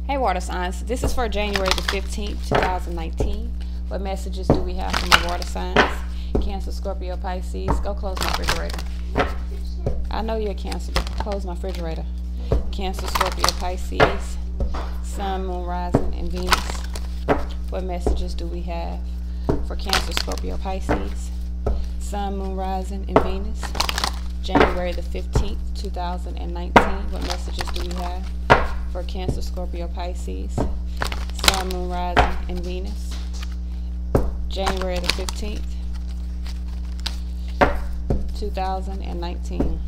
Hey water signs, this is for January the 15th, 2019. What messages do we have from the water signs? Cancer, Scorpio, Pisces. Go close my refrigerator. I know you're a Cancer, but close my refrigerator. Cancer, Scorpio, Pisces. Sun, Moon, Rising, and Venus. What messages do we have for Cancer, Scorpio, Pisces? Sun, Moon, Rising, and Venus. January the 15th, 2019. What messages do we have for Cancer, Scorpio, Pisces? Sun, Moon, Rising, and Venus. January the 15th, 2019.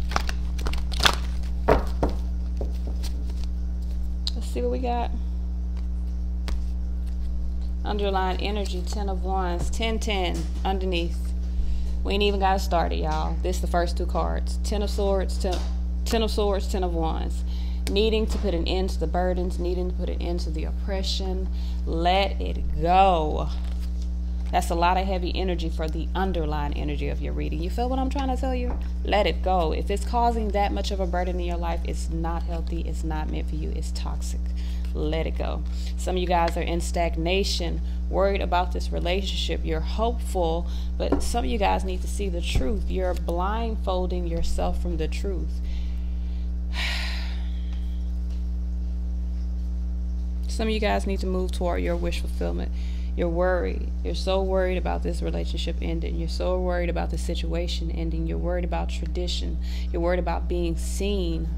Let's see what we got. Underlying energy, 10 of Wands, 10-10 underneath. We ain't even got to start it, y'all. This is the first two cards. 10 of Swords, 10 of Swords, 10 of Wands. Needing to put an end to the burdens, needing to put an end to the oppression. Let it go. That's a lot of heavy energy for the underlying energy of your reading. You feel what I'm trying to tell you? Let it go. If it's causing that much of a burden in your life, it's not healthy. It's not meant for you. It's toxic. Let it go. Some of you guys are in stagnation, worried about this relationship. You're hopeful, but some of you guys need to see the truth. You're blindfolding yourself from the truth. Some of you guys need to move toward your wish fulfillment. You're worried. You're so worried about this relationship ending. You're so worried about the situation ending. You're worried about tradition. You're worried about being seen.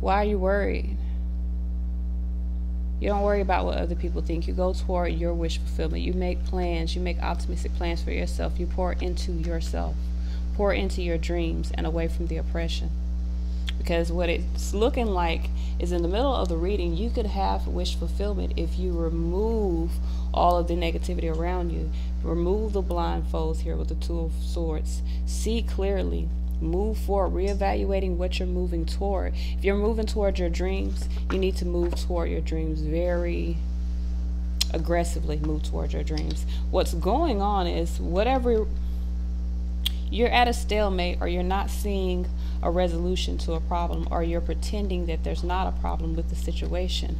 Why are you worried? You don't worry about what other people think. You go toward your wish fulfillment. You make plans. You make optimistic plans for yourself. You pour into yourself. Pour into your dreams and away from the oppression. Because what it's looking like is in the middle of the reading, you could have wish fulfillment if you remove all of the negativity around you. Remove the blindfolds here with the Two of Swords. See clearly. Move forward, reevaluating what you're moving toward. If you're moving toward your dreams, you need to move toward your dreams very aggressively. Move toward your dreams. What's going on is whatever you're at a stalemate, or you're not seeing a resolution to a problem, or you're pretending that there's not a problem with the situation,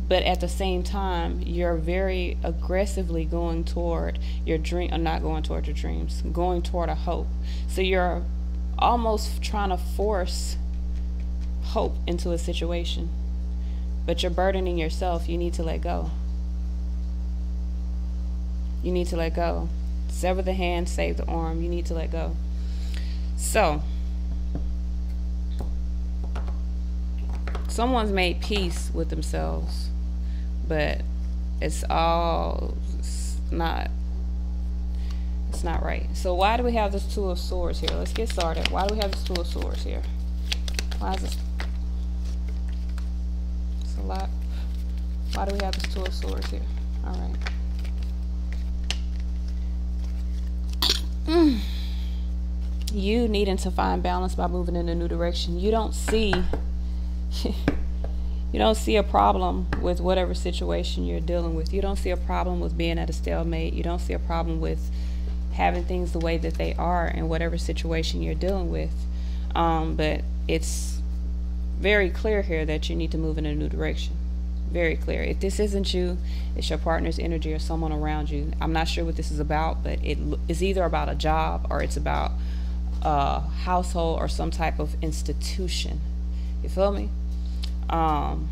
but at the same time you're very aggressively going toward your dream, or not going toward your dreams, going toward a hope. So you're almost trying to force hope into a situation, but you're burdening yourself. You need to let go. You need to let go. Sever the hand, save the arm. You need to let go. So someone's made peace with themselves, but it's not right. So why do we have this Two of Swords here? Let's get started. Why do we have this Two of Swords here? Why is this? It's a lot. Why do we have this Two of Swords here? All right. You needing to find balance by moving in a new direction. You don't see you don't see a problem with whatever situation you're dealing with. You don't see a problem with being at a stalemate. You don't see a problem with having things the way that they are in whatever situation you're dealing with. But it's very clear here that you need to move in a new direction. Very clear. If this isn't you, it's your partner's energy or someone around you. I'm not sure what this is about, but it's either about a job, or it's about a household, or some type of institution. You feel me? I'm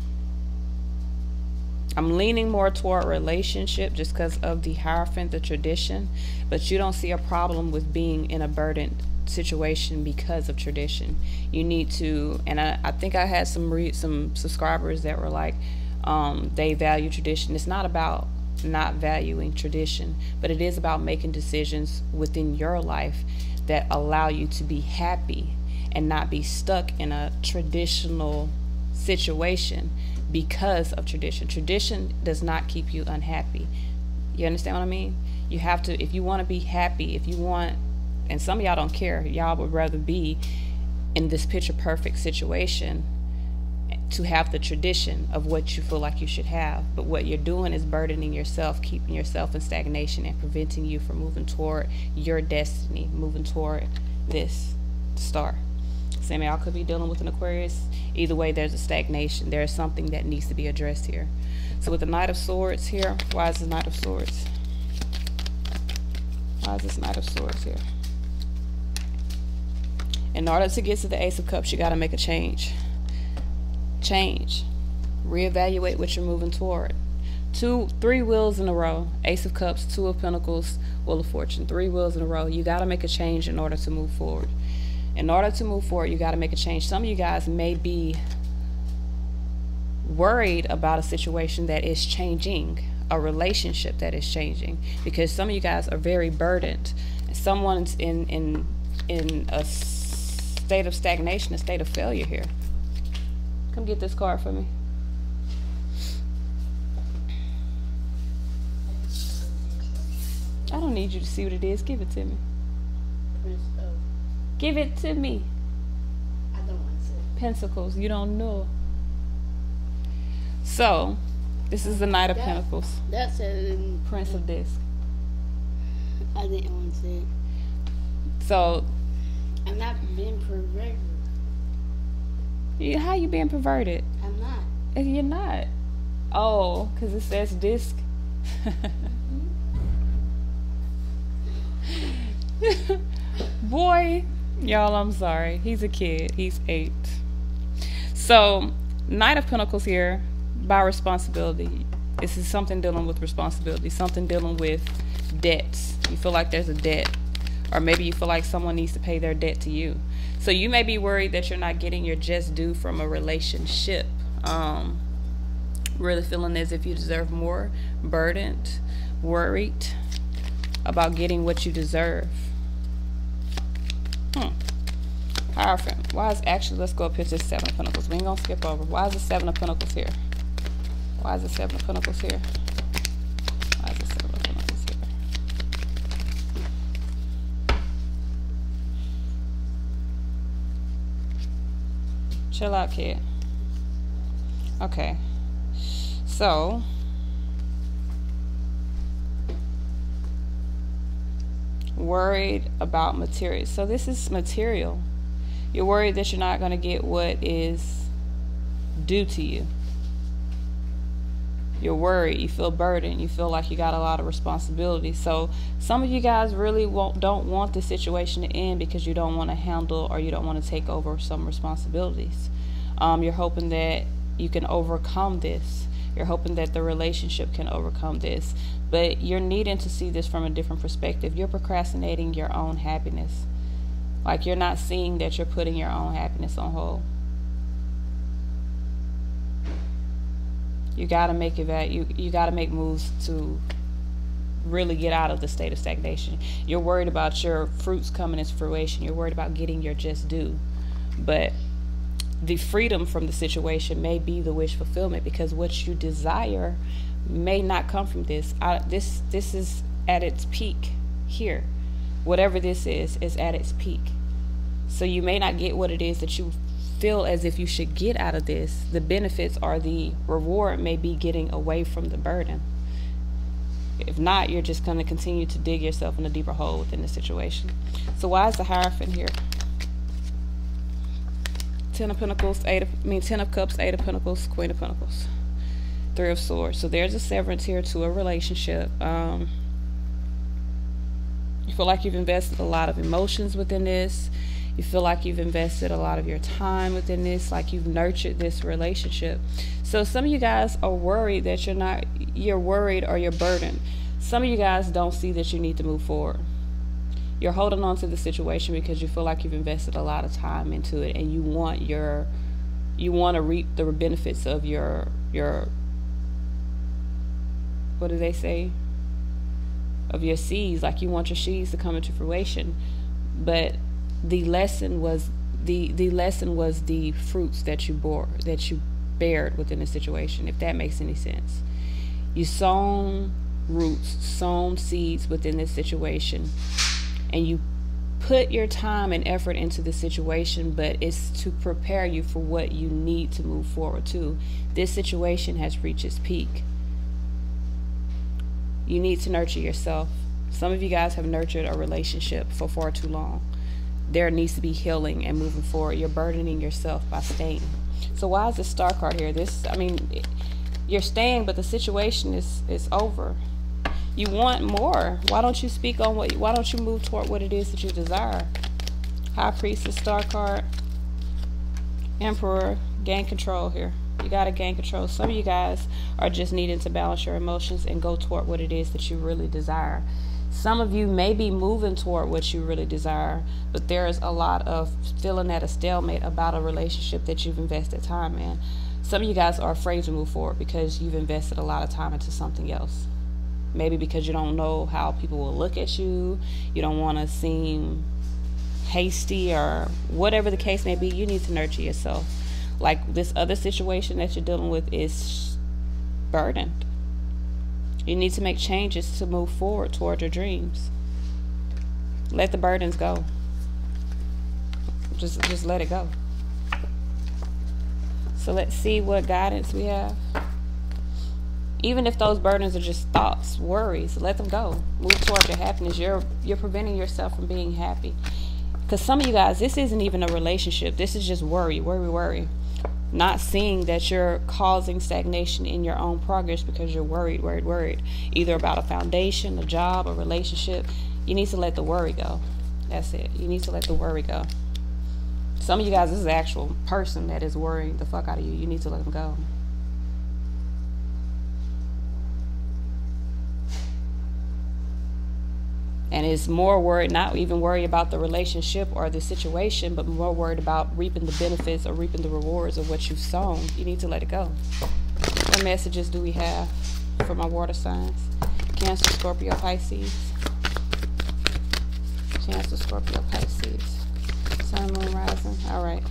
leaning more toward relationship just because of the Hierophant, the tradition, but you don't see a problem with being in a burdened situation because of tradition. You need to, and I think I had some subscribers that were like, they value tradition. It's not about not valuing tradition, but it is about making decisions within your life that allow you to be happy and not be stuck in a traditional situation because of tradition. Tradition does not keep you unhappy. You understand what I mean? You have to, if you want to be happy, if you want, and some of y'all don't care, y'all would rather be in this picture perfect situation to have the tradition of what you feel like you should have. But what you're doing is burdening yourself, keeping yourself in stagnation, and preventing you from moving toward your destiny, moving toward this star. same. Y'all could be dealing with an Aquarius. Either way, there's a stagnation. There's something that needs to be addressed here. So with the Knight of Swords here, why is the Knight of Swords? Why is this Knight of Swords here? In order to get to the Ace of Cups, you got to make a change. Change. Reevaluate what you're moving toward. 3 wheels in a row. Ace of Cups, 2 of Pentacles, Wheel of Fortune. 3 wheels in a row. You got to make a change in order to move forward. In order to move forward, you got to make a change. Some of you guys may be worried about a situation that is changing, a relationship that is changing, because some of you guys are very burdened. Someone's in a state of stagnation, a state of failure here. Come get this card for me. I don't need you to see what it is. Give it to me. Give it to me. I don't want to see it. Pentacles. You don't know. So, this is the Knight of Pentacles. That's it. Prince of Discs. I didn't want to see it. So, I'm not being perverted. how you being perverted? I'm not. You're not. Oh, because it says disc. Boy, y'all, I'm sorry. He's a kid. He's 8. So, Knight of Pentacles here, by responsibility. This is something dealing with responsibility, something dealing with debts. You feel like there's a debt, or maybe you feel like someone needs to pay their debt to you. So you may be worried that you're not getting your just due from a relationship. Really feeling as if you deserve more, burdened, worried about getting what you deserve. Hierophant. Why is actually, let's go up here to 7 of Pentacles. We ain't gonna skip over. Why is the 7 of Pentacles here? Why is the 7 of Pentacles here? Why is the 7 of Pentacles here? Chill out, kid. Okay. So, worried about material. So this is material. You're worried that you're not going to get what is due to you. You're worried. You feel burdened. You feel like you got a lot of responsibility. So some of you guys really don't want the situation to end because you don't want to handle, or you don't want to take over some responsibilities. You're hoping that you can overcome this. You're hoping that the relationship can overcome this. But you're needing to see this from a different perspective. You're procrastinating your own happiness. Like, you're not seeing that you're putting your own happiness on hold. You gotta make it. You gotta make moves to really get out of the state of stagnation. You're worried about your fruits coming into fruition. You're worried about getting your just due. But the freedom from the situation may be the wish fulfillment, because what you desire may not come from this. This is at its peak here. Whatever this is at its peak. So you may not get what it is that you feel as if you should get out of this. The benefits or the reward may be getting away from the burden. If not, you're just going to continue to dig yourself in a deeper hole within the situation. So why is the Hierophant here? 10 of Pentacles, 10 of Cups, 8 of Pentacles, Queen of Pentacles, 3 of Swords. So there's a severance here to a relationship. You feel like you've invested a lot of emotions within this. You feel like you've invested a lot of your time within this, like you've nurtured this relationship. So some of you guys are worried that you're worried or you're burdened. Some of you guys don't see that you need to move forward. You're holding on to the situation because you feel like you've invested a lot of time into it, and you want to reap the benefits of your what do they say? Of your seeds. Like, you want your seeds to come into fruition. But the lesson was the fruits that you bared within the situation, if that makes any sense. You sown roots, sown seeds within this situation, and you put your time and effort into the situation, but it's to prepare you for what you need to move forward to. This situation has reached its peak. You need to nurture yourself. Some of you guys have nurtured a relationship for far too long. there needs to be healing and moving forward. You're burdening yourself by staying. So why is the Star card here? You're staying, but the situation is over. You want more. Why don't you speak on why don't you move toward what it is that you desire? High Priestess, Star card, Emperor, gain control here. You got to gain control. Some of you guys are just needing to balance your emotions and go toward what it is that you really desire. Some of you may be moving toward what you really desire, but there is a lot of feeling at a stalemate about a relationship that you've invested time in. Some of you guys are afraid to move forward because you've invested a lot of time into something else. Maybe because you don't know how people will look at you. You don't want to seem hasty or whatever the case may be. You need to nurture yourself. Like this other situation that you're dealing with is burdened. You need to make changes to move forward toward your dreams. Let the burdens go. Just let it go. So let's see what guidance we have. Even if those burdens are just thoughts, worries, let them go. Move toward your happiness. You're preventing yourself from being happy. Because some of you guys, this isn't even a relationship. This is just worry. Not seeing that you're causing stagnation in your own progress because you're worried. Either about a foundation, a job, a relationship. You need to let the worry go. That's it. You need to let the worry go. Some of you guys, this is the actual person that is worrying the fuck out of you. You need to let them go. And it's more worried, not even worried about the relationship or the situation, but more worried about reaping the benefits or reaping the rewards of what you've sown. You need to let it go. What messages do we have for my water signs? Cancer, Scorpio, Pisces. Cancer, Scorpio, Pisces. Sun, moon, rising. All right.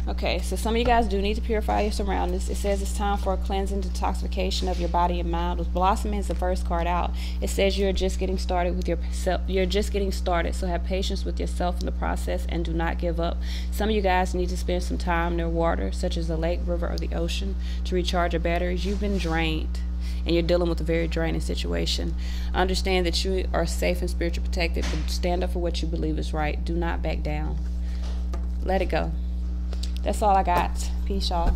Okay, so some of you guys do need to purify your surroundings. It says it's time for a cleansing, detoxification of your body and mind. With blossoming is the first card out. It says you're just getting started with yourself. You're just getting started, so have patience with yourself in the process and do not give up. Some of you guys need to spend some time near water, such as a lake, river, or the ocean, to recharge your batteries. You've been drained, and you're dealing with a very draining situation. Understand that you are safe and spiritually protected, but stand up for what you believe is right. Do not back down. Let it go. That's all I got. Peace, y'all.